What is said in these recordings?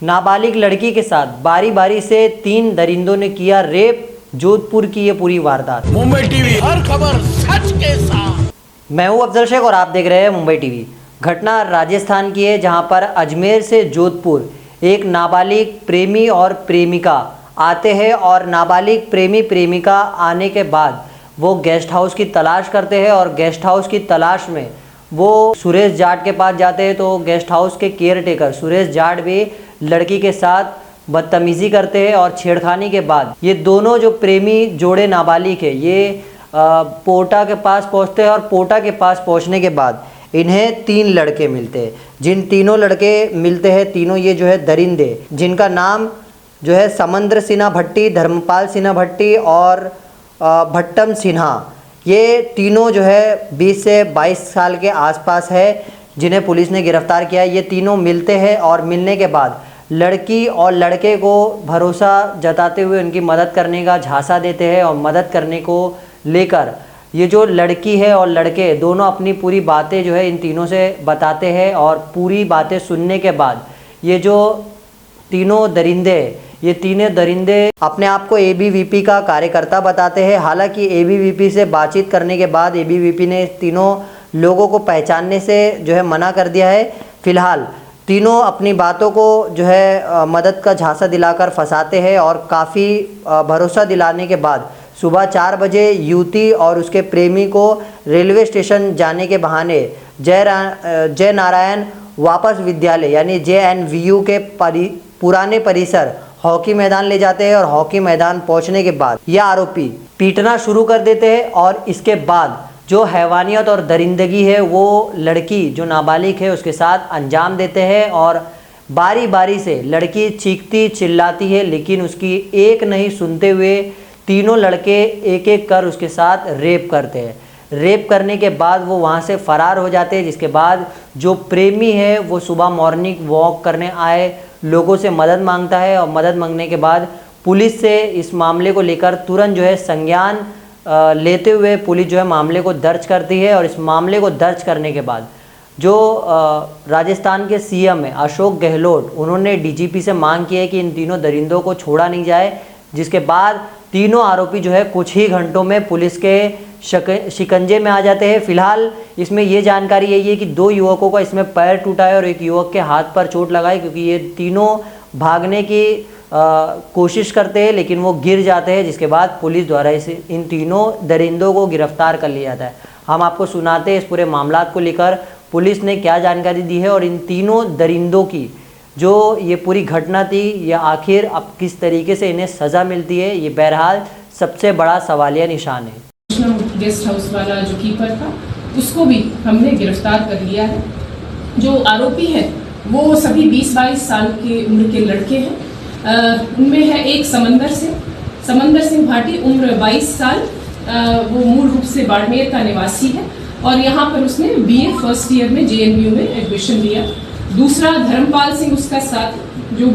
नाबालिग लड़की के साथ बारी बारी से 3 दरिंदों ने किया रेप। जोधपुर की ये पूरी वारदात। मुंबई टीवी, हर खबर सच के साथ। मैं हूं अफजल शेख और आप देख रहे हैं मुंबई टीवी। घटना राजस्थान की है, जहां पर अजमेर से जोधपुर एक नाबालिग प्रेमी और प्रेमिका आते हैं और नाबालिग प्रेमी प्रेमिका आने के बाद वो गेस्ट हाउस की तलाश करते हैं और गेस्ट हाउस की तलाश में वो सुरेश जाट के पास जाते हैं। तो गेस्ट हाउस के केयर टेकर सुरेश जाट भी लड़की के साथ बदतमीज़ी करते हैं और छेड़खानी के बाद ये दोनों जो प्रेमी जोड़े नाबालिग है ये पोटा के पास पहुंचते हैं और पोटा के पास पहुंचने के बाद इन्हें 3 लड़के मिलते हैं। जिन तीनों लड़के मिलते हैं, तीनों ये जो है दरिंदे, जिनका नाम जो है समंद्र सिन्हा भट्टी, धर्मपाल सिन्हा भट्टी और भट्टम सिन्हा, ये तीनों जो है 20 से 22 साल के आसपास है, जिन्हें पुलिस ने गिरफ्तार किया है। ये तीनों मिलते हैं और मिलने के बाद लड़की और लड़के को भरोसा जताते हुए उनकी मदद करने का झांसा देते हैं और मदद करने को लेकर ये जो लड़की है और लड़के दोनों अपनी पूरी बातें जो है इन तीनों से बताते हैं और पूरी बातें सुनने के बाद ये जो तीनों दरिंदे ये तीनों दरिंदे अपने आप को एबीवीपी का कार्यकर्ता बताते हैं। हालांकि एबीवीपी से बातचीत करने के बाद एबीवीपी ने तीनों लोगों को पहचानने से जो है मना कर दिया है। फिलहाल तीनों अपनी बातों को जो है मदद का झांसा दिलाकर फंसाते हैं और काफ़ी भरोसा दिलाने के बाद सुबह 4 बजे युवती और उसके प्रेमी को रेलवे स्टेशन जाने के बहाने जय नारायण वापस विद्यालय यानी JNVU के पुराने परिसर हॉकी मैदान ले जाते हैं और हॉकी मैदान पहुंचने के बाद यह आरोपी पीटना शुरू कर देते हैं और इसके बाद जो हैवानियत और दरिंदगी है वो लड़की जो नाबालिग है उसके साथ अंजाम देते हैं और बारी बारी से लड़की चीखती चिल्लाती है, लेकिन उसकी एक नहीं सुनते हुए तीनों लड़के एक एक कर उसके साथ रेप करते हैं। रेप करने के बाद वो वहाँ से फ़रार हो जाते हैं, जिसके बाद जो प्रेमी है वो सुबह मॉर्निंग वॉक करने आए लोगों से मदद मांगता है और मदद मांगने के बाद पुलिस से इस मामले को लेकर तुरंत जो है संज्ञान लेते हुए पुलिस जो है मामले को दर्ज करती है। और इस मामले को दर्ज करने के बाद जो राजस्थान के CM है अशोक गहलोत, उन्होंने DGP से मांग की है कि इन तीनों दरिंदों को छोड़ा नहीं जाए, जिसके बाद तीनों आरोपी जो है कुछ ही घंटों में पुलिस के शिकंजे में आ जाते हैं। फिलहाल इसमें ये जानकारी यही है कि 2 युवकों का इसमें पैर टूटा है और एक युवक के हाथ पर चोट लगा है, क्योंकि ये तीनों भागने की कोशिश करते हैं लेकिन वो गिर जाते हैं, जिसके बाद पुलिस द्वारा इन तीनों दरिंदों को गिरफ्तार कर लिया जाता है। हम आपको सुनाते हैं इस पूरे मामला को लेकर पुलिस ने क्या जानकारी दी है और इन तीनों दरिंदों की जो ये पूरी घटना थी ये आखिर अब किस तरीके से इन्हें सज़ा मिलती है, ये बहरहाल सबसे बड़ा सवालिया निशान है। गेस्ट हाउस वाला जो कीपर था उसको भी हमने गिरफ्तार कर लिया है। जो आरोपी है वो सभी 20-22 साल के उम्र के लड़के हैं। उनमें है एक समंदर सिंह भाटी, उम्र 22 साल, वो मूल रूप से बाड़मेर का निवासी है और यहाँ पर उसने BA फर्स्ट ईयर में JNVU में एडमिशन लिया। दूसरा धर्मपाल सिंह उसका साथ जो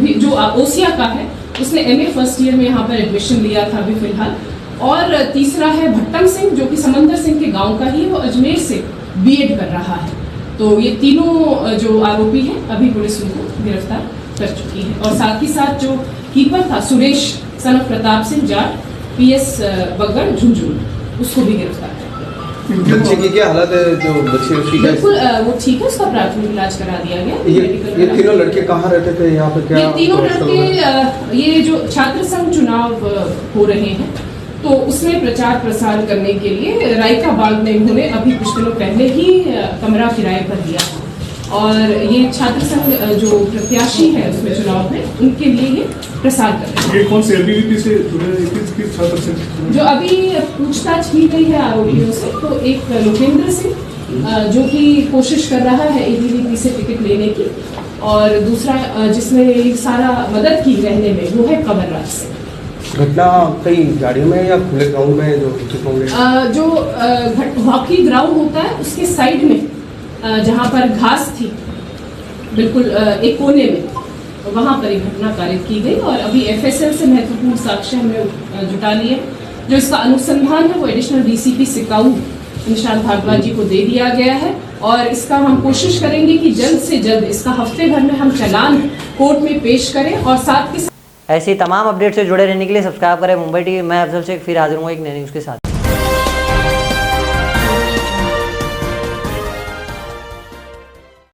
ओसिया का है, उसने MA फर्स्ट ईयर में यहाँ पर एडमिशन लिया था अभी फिलहाल। और तीसरा है भट्टम सिंह जो कि समंदर सिंह के गांव का ही, वो अजमेर से B.Ed कर रहा है। तो ये तीनों जो आरोपी हैं अभी पुलिस उनको गिरफ्तार कर चुकी है। और साथ ही साथ जो कीपर था Suresh son of Pratap Singh Jat PS बगड़ झुंझुनू, उसको भी गिरफ्तार कर लिया। बच्चे की क्या हालत है? जो बच्चे उसकी बिल्कुल वो ठीक है, उसका प्राथमिक इलाज करा दिया गया। ये तीनों लड़के कहाँ रहते थे यहाँ पे? क्या ये तीनों लड़के ये जो छात्र संघ चुनाव हो रहे हैं तो उसमें प्रचार प्रसार करने के लिए रायका बाग में उन्होंने अभी कुछ दिनों पहले ही कमरा किराए पर दिया था और ये छात्र संघ जो प्रत्याशी है उसमें चुनाव में उनके लिए ये प्रसार कर रहे हैं। ये कौन से एबीवीपी से जुड़े किस छात्र संघ? जो अभी पूछताछ की गई है आरोपियों से, तो एक लोकेंद्र सिंह जो कि कोशिश कर रहा है एबीवीपी से टिकट लेने की, और दूसरा जिसने सारा मदद की रहने में वो है कंवरराज सिंह। घटना कई गाड़ियों में या खुले ग्राउंड में? जो हॉकी ग्राउंड होता है उसके साइड में जहाँ पर घास थी बिल्कुल एक कोने में, वहाँ पर घटना कारित की गई और अभी FSL से महत्वपूर्ण साक्ष्य हमने जुटा लिए। जो इसका अनुसंधान है वो एडिशनल DCP सिकाऊ निशांत भारद्वाज जी को दे दिया गया है और इसका हम कोशिश करेंगे कि जल्द से जल्द इसका हफ्ते भर में हम चालान कोर्ट में पेश करें और साथ के ऐसी तमाम अपडेट से जुड़े रहने के लिए सब्सक्राइब करें मुंबई टीवी। मैं अफजल शेख फिर हाजिर हूँ एक नई न्यूज़ के साथ।